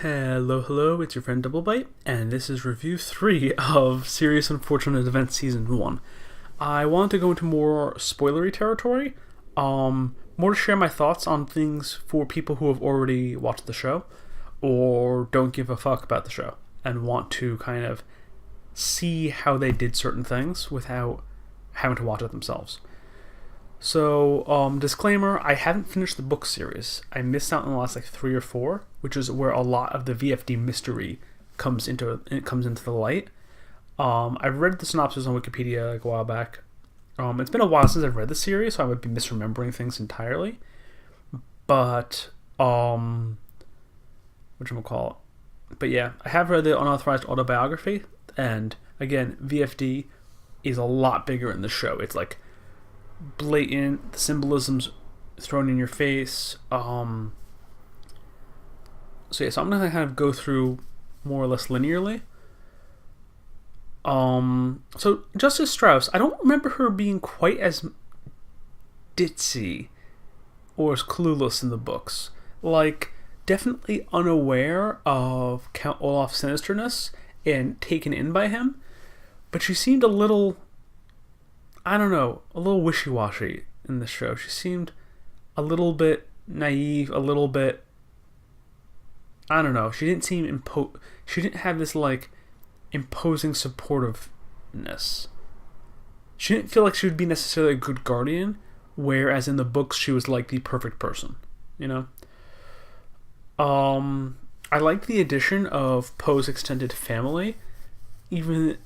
Hello, it's your friend Double Bite, and this is review 3 of Serious Unfortunate Events Season 1. I want to go into more spoilery territory, more to share my thoughts on things for people who have already watched the show, or don't give a fuck about the show, and want to kind of see how they did certain things without having to watch it themselves. So, disclaimer, I haven't finished the book series. I missed out on the last 3 or 4, which is where a lot of the VFD mystery comes into the light. I've read the synopsis on Wikipedia a while back. It's been a while since I've read the series, so I would be misremembering things entirely. But, whatchamacallit. But yeah, I have read the unauthorized autobiography, and again, VFD is a lot bigger in the show. It's blatant, the symbolism's thrown in your face. So I'm gonna kind of go through more or less linearly. So Justice Strauss, I don't remember her being quite as ditzy or as clueless in the books. Definitely unaware of Count Olaf's sinisterness and taken in by him, but she seemed a little wishy-washy in the show. She seemed a little bit naive, a little bit, she didn't seem she didn't have this imposing supportiveness. She didn't feel like she would be necessarily a good guardian, whereas in the books she was the perfect person, I liked the addition of Poe's extended family, and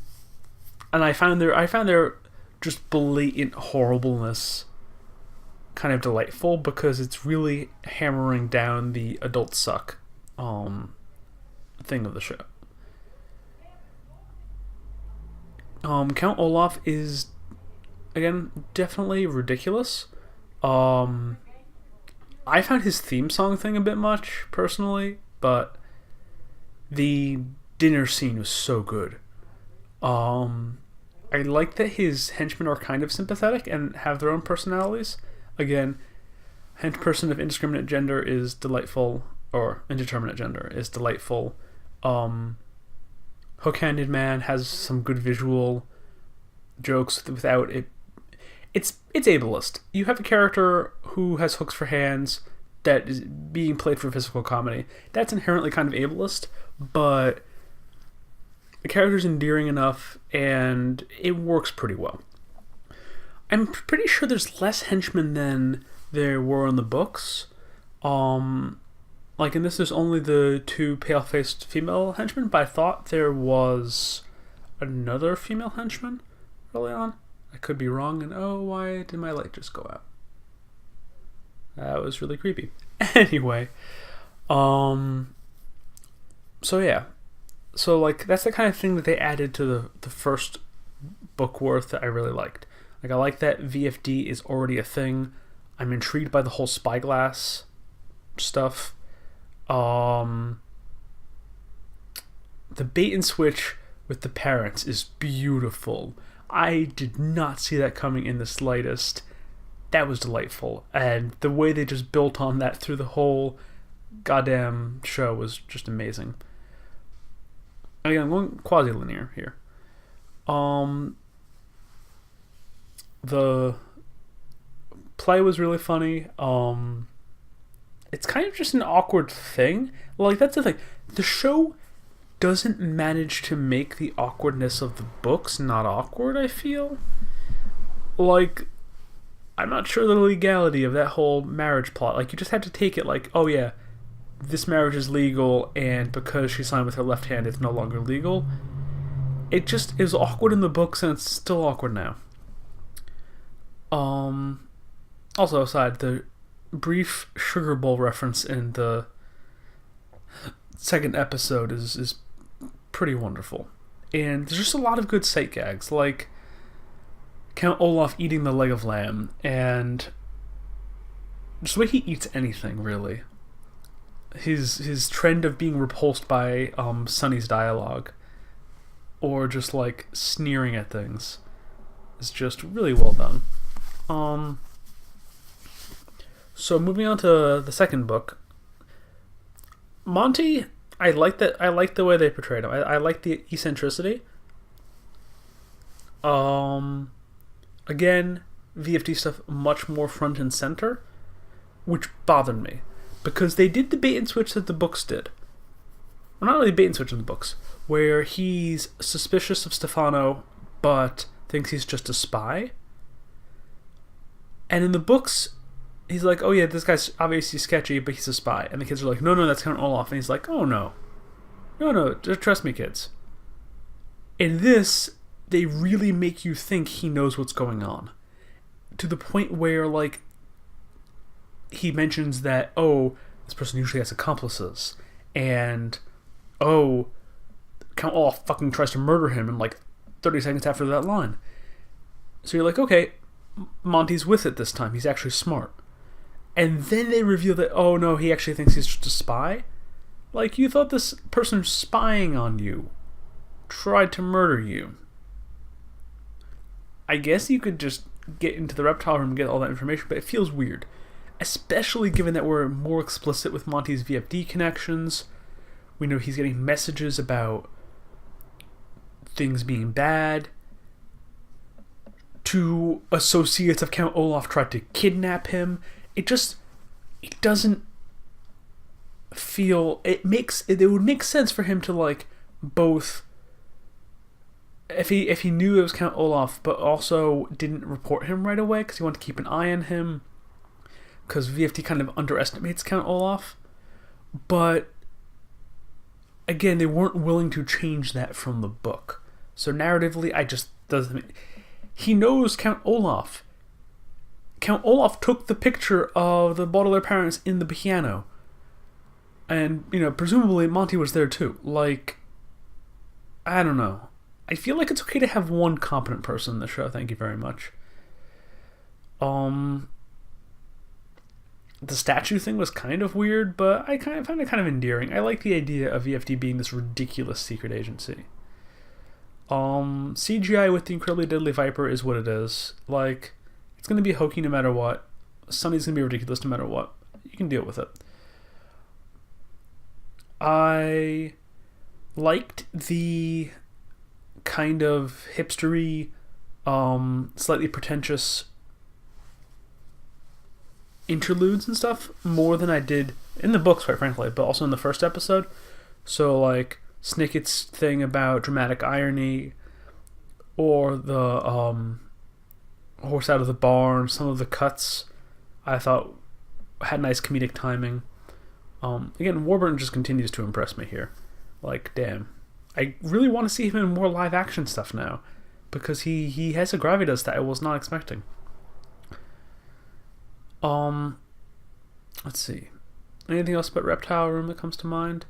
I found their just blatant horribleness kind of delightful, because it's really hammering down the adult suck thing of the show. Count Olaf is, again, definitely ridiculous. I found his theme song thing a bit much, personally, but the dinner scene was so good. I like that his henchmen are kind of sympathetic and have their own personalities. Again, henchperson of indiscriminate gender is delightful, or indeterminate gender is delightful. Hook-handed man has some good visual jokes without it. It's ableist. You have a character who has hooks for hands that is being played for physical comedy. That's inherently kind of ableist, but the character's endearing enough, and it works pretty well. I'm pretty sure there's less henchmen than there were in the books. In this, there's only the 2 pale-faced female henchmen, but I thought there was another female henchman early on. I could be wrong, and why did my light just go out? That was really creepy. Anyway, so yeah. So, that's the kind of thing that they added to the first book worth that I really liked. I like that VFD is already a thing. I'm intrigued by the whole spyglass stuff. The bait and switch with the parents is beautiful. I did not see that coming in the slightest. That was delightful. And the way they just built on that through the whole goddamn show was just amazing. Again, I'm going quasi-linear here. The play was really funny. It's kind of just an awkward thing. That's the thing. The show doesn't manage to make the awkwardness of the books not awkward, I feel. I'm not sure the legality of that whole marriage plot. You just had to take it oh yeah, this marriage is legal, and because she signed with her left hand, it's no longer legal. It just is awkward in the books, and it's still awkward now. Also, aside, the brief Sugar Bowl reference in the second episode is pretty wonderful. And there's just a lot of good sight gags, like Count Olaf eating the leg of lamb, and just the way he eats anything, really. His trend of being repulsed by Sonny's dialogue, or just sneering at things, is just really well done. So moving on to the second book, Monty, I like that. I like the way they portrayed him. I like the eccentricity. Again, VFD stuff much more front and center, which bothered me because they did the bait and switch that the books did. Well, not really bait and switch in the books, where he's suspicious of Stefano but thinks he's just a spy. And in the books, he's like, oh yeah, this guy's obviously sketchy, but he's a spy. And the kids are like, no, that's Count Olaf. And he's like, oh no, just trust me, kids. In this, they really make you think he knows what's going on. To the point where, like, he mentions that, oh, this person usually has accomplices. And, oh, Count Olaf fucking tries to murder him in, like, 30 seconds after that line. So you're like, okay, Monty's with it this time. He's actually smart. And then they reveal that, oh no, he actually thinks he's just a spy? Like, you thought this person spying on you tried to murder you. I guess you could just get into the reptile room and get all that information, but it feels weird. Especially given that we're more explicit with Monty's VFD connections. We know he's getting messages about things being bad. Two associates of Count Olaf tried to kidnap him. It doesn't feel... It would make sense for him to, like, both... If he knew it was Count Olaf, but also didn't report him right away because he wanted to keep an eye on him, because VFD kind of underestimates Count Olaf. But again, they weren't willing to change that from the book. So narratively, he knows Count Olaf. Count Olaf took the picture of the Baudelaire parents in the piano. And, presumably Monty was there too. Like, I don't know. I feel like it's okay to have one competent person in the show. Thank you very much. The statue thing was kind of weird, but I find it kind of endearing. I like the idea of VFD being this ridiculous secret agency. CGI with the Incredibly Deadly Viper is what it is. Like, it's going to be hokey no matter what. Sunny's going to be ridiculous no matter what. You can deal with it. I liked the kind of hipstery, slightly pretentious interludes and stuff more than I did in the books, quite frankly, but also in the first episode. So, like, Snickett's thing about dramatic irony, or the horse out of the barn, some of the cuts I thought had nice comedic timing. Again, Warburton just continues to impress me here. Like, damn. I really want to see him in more live action stuff now, because he has a gravitas that I was not expecting. Let's see. Anything else about Reptile Room that comes to mind?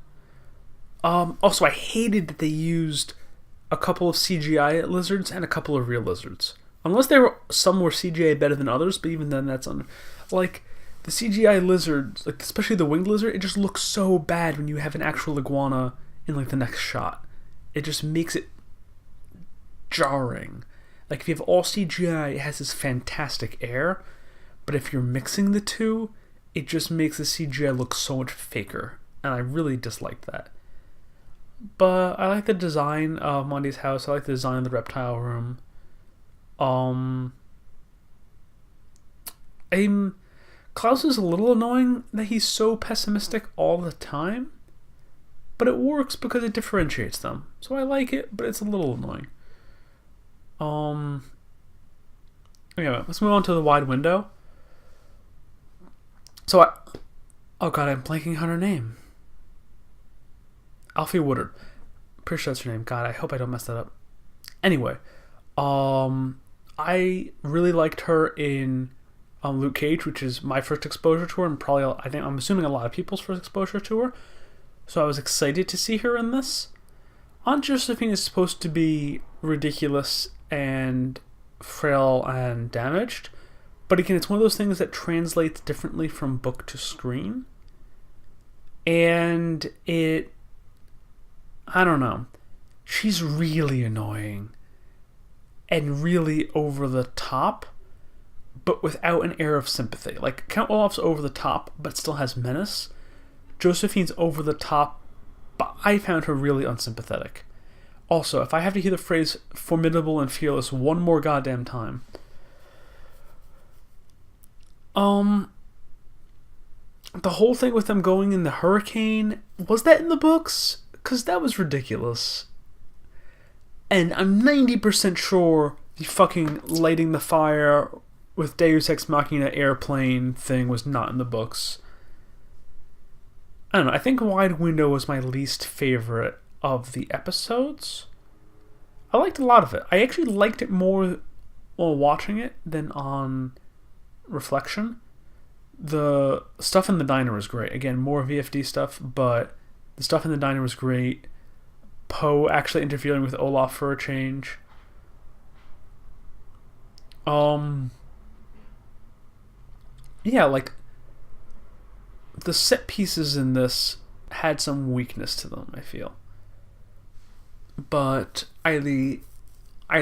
Also, I hated that they used a couple of CGI lizards and a couple of real lizards. Unless some were CGI better than others, but even then that's like, the CGI lizards, like especially the winged lizard, it just looks so bad when you have an actual iguana in, like, the next shot. It just makes it jarring. Like, if you have all CGI, it has this fantastic air, but if you're mixing the two, it just makes the CGI look so much faker, and I really disliked that. But I like the design of Monty's house. I like the design of the reptile room. Klaus is a little annoying that he's so pessimistic all the time, but it works because it differentiates them. So I like it, but it's a little annoying. Anyway, let's move on to the wide window. So oh god, I'm blanking on her name. Alfie Woodard. Pretty sure that's her name. God, I hope I don't mess that up. Anyway, I really liked her in Luke Cage, which is my first exposure to her, and probably, I'm assuming a lot of people's first exposure to her. So I was excited to see her in this. Aunt Josephine is supposed to be ridiculous and frail and damaged, but again, it's one of those things that translates differently from book to screen. And I don't know. She's really annoying and really over the top, but without an air of sympathy. Like, Count Olaf's over the top, but still has menace. Josephine's over the top, but I found her really unsympathetic. Also, if I have to hear the phrase formidable and fearless one more goddamn time. The whole thing with them going in the hurricane, was that in the books? Because that was ridiculous. And I'm 90% sure the fucking lighting the fire with Deus Ex Machina airplane thing was not in the books. I don't know, I think Wide Window was my least favorite of the episodes. I liked a lot of it. I actually liked it more while watching it than on reflection. The stuff in the diner was great. Again, more VFD stuff, but the stuff in the diner was great. Poe actually interfering with Olaf for a change. Yeah, like, the set pieces in this had some weakness to them, I feel. But I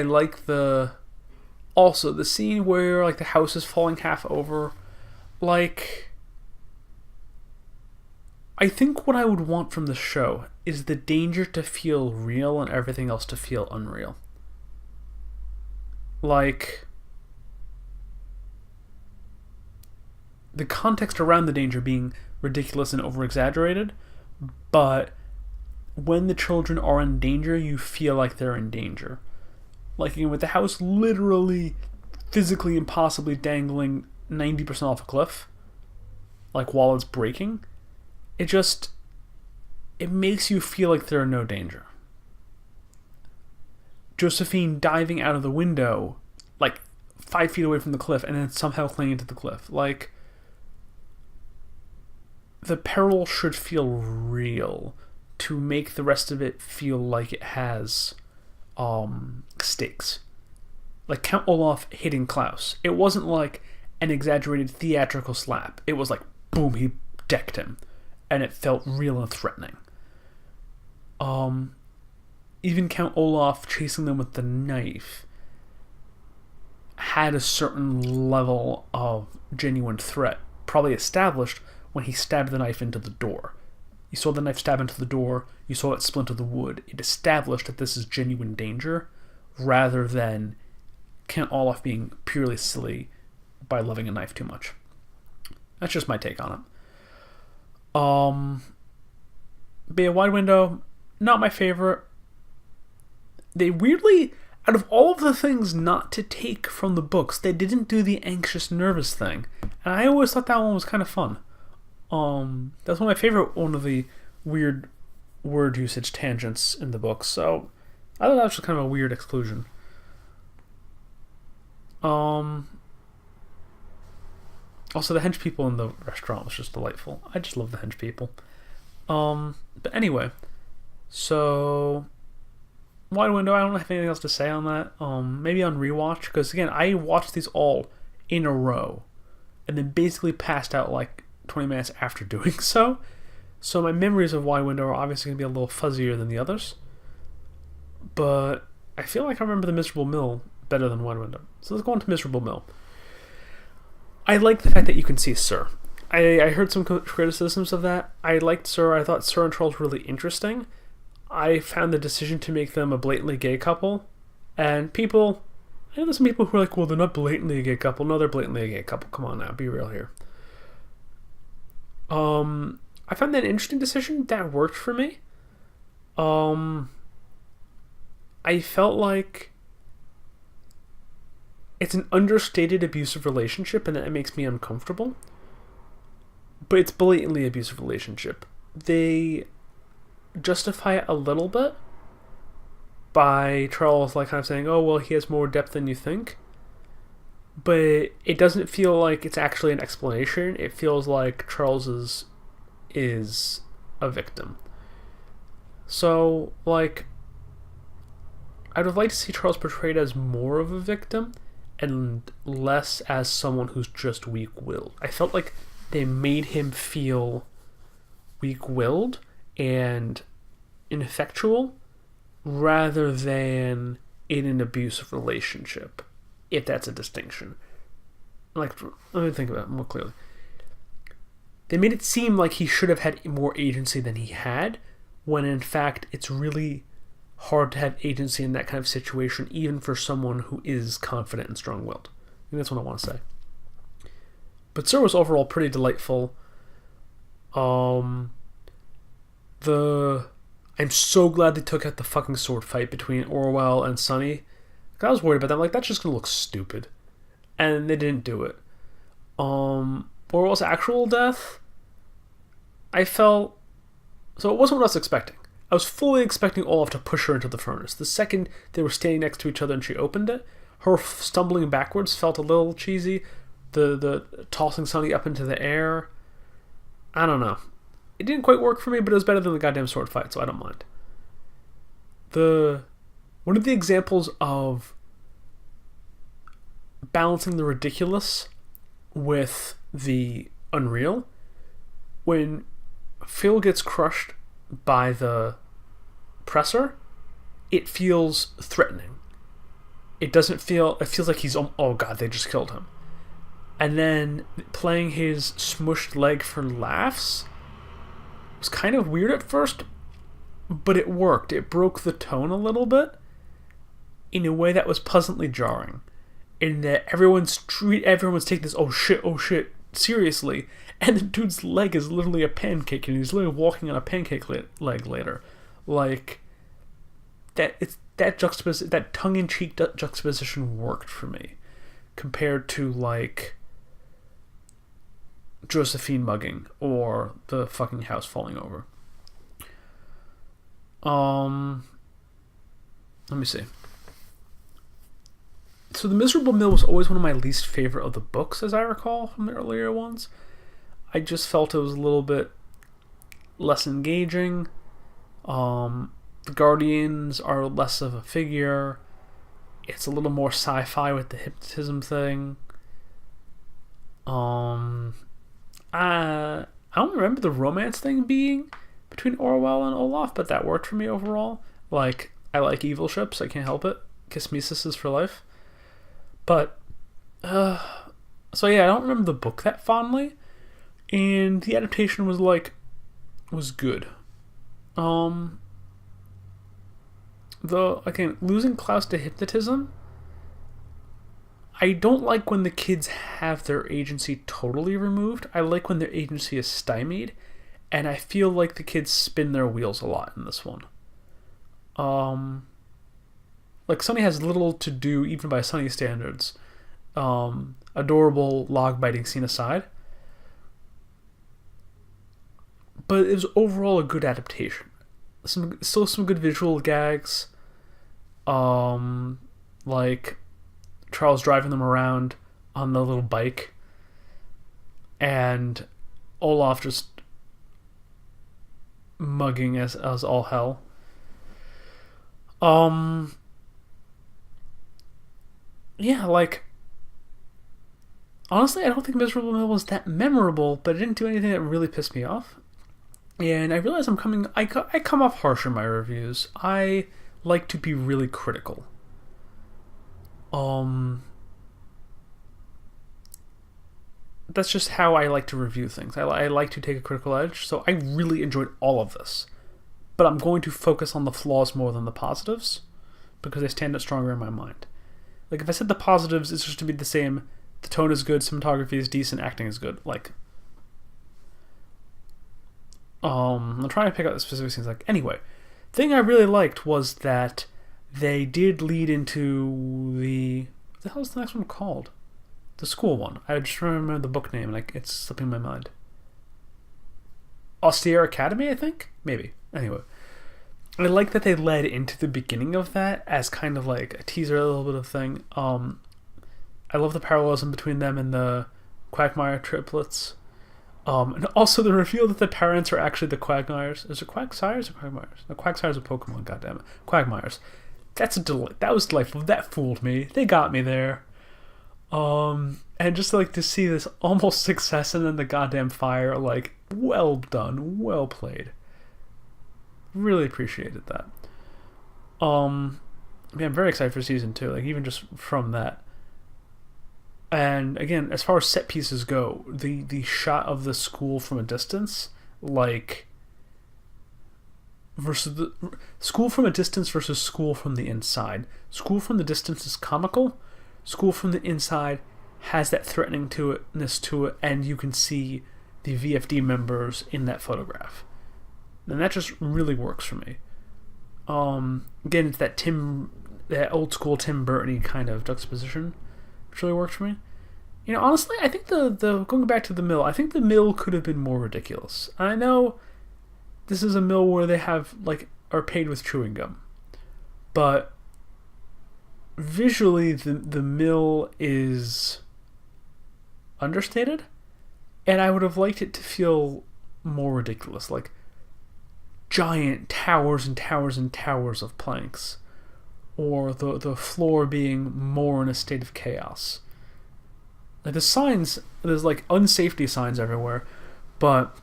like the scene where like the house is falling half over. Like, I think what I would want from the show is the danger to feel real and everything else to feel unreal. Like, the context around the danger being ridiculous and over-exaggerated, but when the children are in danger, you feel like they're in danger. Like, again, with the house literally, physically, impossibly dangling 90% off a cliff, like, while it's breaking, it makes you feel like they're in no danger. Josephine diving out of the window, like, 5 feet away from the cliff, and then somehow clinging to the cliff. Like, the peril should feel real to make the rest of it feel like it has stakes. Like Count Olaf hitting Klaus. It wasn't like an exaggerated theatrical slap. It was like, boom, he decked him. And it felt real and threatening. Even Count Olaf chasing them with the knife had a certain level of genuine threat, probably established when he stabbed the knife into the door. You saw the knife stab into the door, you saw it splinter the wood. It established that this is genuine danger, rather than Count Olaf being purely silly by loving a knife too much. That's just my take on it. But yeah, Wide Window, not my favorite. They weirdly, out of all of the things not to take from the books, they didn't do the anxious, nervous thing. And I always thought that one was kind of fun. That's one of my favorite, one of the weird word usage tangents in the book. So I thought that was just kind of a weird exclusion. Also, the hench people in the restaurant was just delightful. I just love the hench people. But anyway, so Wide Window, I don't have anything else to say on that. Maybe on rewatch, because again, I watched these all in a row and then basically passed out like 20 minutes after doing so. So my memories of Wide Window are obviously going to be a little fuzzier than the others. But I feel like I remember The Miserable Mill better than Wide Window. So let's go on to Miserable Mill. I like the fact that you can see Sir. I heard some criticisms of that. I liked Sir. I thought Sir and Charles were really interesting. I found the decision to make them a blatantly gay couple. And people, I know there's some people who are like, well, they're not blatantly a gay couple. No, they're blatantly a gay couple. Come on now, be real here. I found that an interesting decision that worked for me. I felt like it's an understated abusive relationship, and that makes me uncomfortable. But it's blatantly abusive relationship. They justify it a little bit by Charles like kind of saying, oh, well, he has more depth than you think. But it doesn't feel like it's actually an explanation. It feels like Charles is a victim. So, like, I would like to see Charles portrayed as more of a victim and less as someone who's just weak-willed. I felt like they made him feel weak-willed and ineffectual rather than in an abusive relationship, if that's a distinction. Like, let me think about it more clearly. They made it seem like he should have had more agency than he had, when in fact it's really hard to have agency in that kind of situation, even for someone who is confident and strong-willed. I think that's what I want to say. But Sir was overall pretty delightful. I'm so glad they took out the fucking sword fight between Orwell and Sunny. I was worried about that. I'm like, that's just gonna look stupid. And they didn't do it. Orwell's actual death, I felt... So it wasn't what I was expecting. I was fully expecting Olaf to push her into the furnace. The second they were standing next to each other and she opened it, her stumbling backwards felt a little cheesy. The tossing Sunny up into the air, I don't know. It didn't quite work for me, but it was better than the goddamn sword fight, so I don't mind. One of the examples of balancing the ridiculous with the unreal, when Phil gets crushed by the presser, it feels threatening. It feels like he's, oh god, they just killed him. And then playing his smushed leg for laughs was kind of weird at first, but it worked. It broke the tone a little bit in a way that was pleasantly jarring. In that everyone's taking this oh shit seriously, and the dude's leg is literally a pancake, and he's literally walking on a pancake leg later. Like that tongue-in-cheek juxtaposition worked for me, compared to like Josephine mugging or the fucking house falling over. Let me see. So The Miserable Mill was always one of my least favorite of the books, as I recall from the earlier ones. I just felt it was a little bit less engaging. The Guardians are less of a figure. It's a little more sci-fi with the hypnotism thing. I don't remember the romance thing being between Orwell and Olaf, but that worked for me overall. Like, I like evil ships, I can't help it. Kismesis is for life. But, so yeah, I don't remember the book that fondly, and the adaptation was good. Losing Klaus to hypnotism, I don't like when the kids have their agency totally removed. I like when their agency is stymied, and I feel like the kids spin their wheels a lot in this one. Like, Sunny has little to do, even by Sunny standards. Adorable log-biting scene aside. But it was overall a good adaptation. Still some good visual gags. Like Charles driving them around on the little bike. And Olaf just mugging as all hell. Yeah, like, honestly, I don't think Miserable Mill was that memorable, but it didn't do anything that really pissed me off. And I realize I come off harsh in my reviews. I like to be really critical. That's just how I like to review things. I like to take a critical edge, so I really enjoyed all of this. But I'm going to focus on the flaws more than the positives, because they stand out stronger in my mind. Like, if I said the positives, it's just to be the same. The tone is good, cinematography is decent, acting is good. Like, I'm trying to pick out the specific things. Like, anyway, thing I really liked was that they did lead into what the hell is the next one called? The school one. I just remember the book name, and it's slipping my mind. Austere Academy, I think? Maybe. Anyway. I like that they led into the beginning of that as kind of like a teaser, a little bit of thing. I love the parallelism between them and the Quagmire triplets. And also the reveal that the parents are actually the Quagmires. Is it Quagsires or Quagmires? No, Quagsires are Pokemon, goddammit. Quagmires. That's a delight. That was delightful. That fooled me. They got me there. And just like to see this almost success and then the goddamn fire, like, well done, well played. Really appreciated that. I'm very excited for season 2, like, even just from that. And again, as far as set pieces go, the shot of the school from a distance, like, versus the School from a Distance versus School from the Inside. School from the Distance is comical. School from the Inside has that threateningness to it, and you can see the VFD members in that photograph. And that just really works for me. Again, it's that old school Tim Burton kind of juxtaposition, which really works for me. You know, honestly, I think the going back to the mill, I think the mill could have been more ridiculous. I know this is a mill where they are paid with chewing gum, but visually the mill is understated, and I would have liked it to feel more ridiculous, like giant towers and towers and towers of planks, or the floor being more in a state of chaos. Like the signs, there's like unsafety signs everywhere, but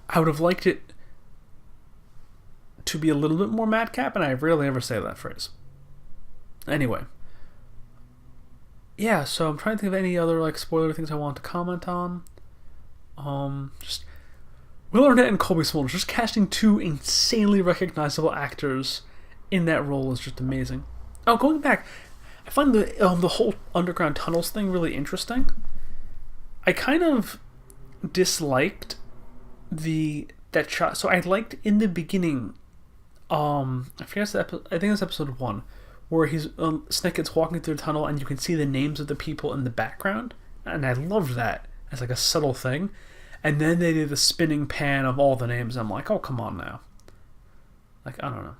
I would have liked it to be a little bit more madcap, and I rarely ever say that phrase. Anyway. Yeah, so I'm trying to think of any other like spoiler things I want to comment on. Just Will Arnett and Colby Smulders, just casting two insanely recognizable actors in that role is just amazing. Oh, going back, I find the whole underground tunnels thing really interesting. I kind of disliked that shot. So I liked in the beginning. I forget the episode. I think it's episode 1, where Snick is walking through the tunnel and you can see the names of the people in the background, and I loved that as like a subtle thing. And then they did the spinning pan of all the names. I'm like, oh, come on now. Like, I don't know.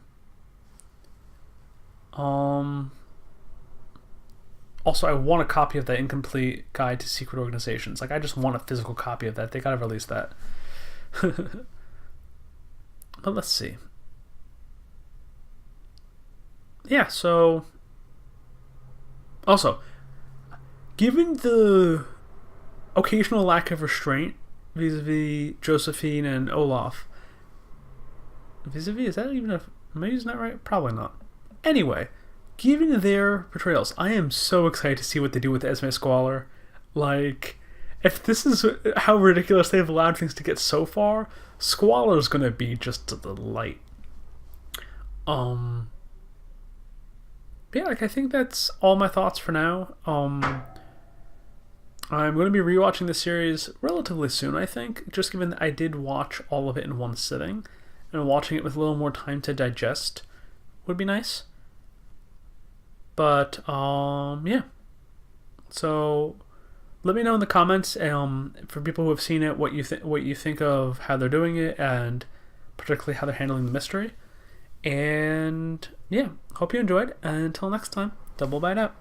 Also, I want a copy of that Incomplete Guide to Secret Organizations. Like, I just want a physical copy of that. They gotta release that. But let's see. Yeah, so... Also, given the occasional lack of restraint vis-a-vis Josephine and Olaf... Vis-a-vis? Is that even a... Am I using that right? Probably not. Anyway... Given their portrayals, I am so excited to see what they do with Esme Squalor. Like, if this is how ridiculous they've allowed things to get so far, Squalor's gonna be just a delight. Yeah, like I think that's all my thoughts for now. I'm gonna be rewatching the series relatively soon, I think, just given that I did watch all of it in one sitting, and watching it with a little more time to digest would be nice. But, yeah. So, let me know in the comments, for people who have seen it, what you think of how they're doing it, and particularly how they're handling the mystery. And, yeah, hope you enjoyed, and until next time, double bite out.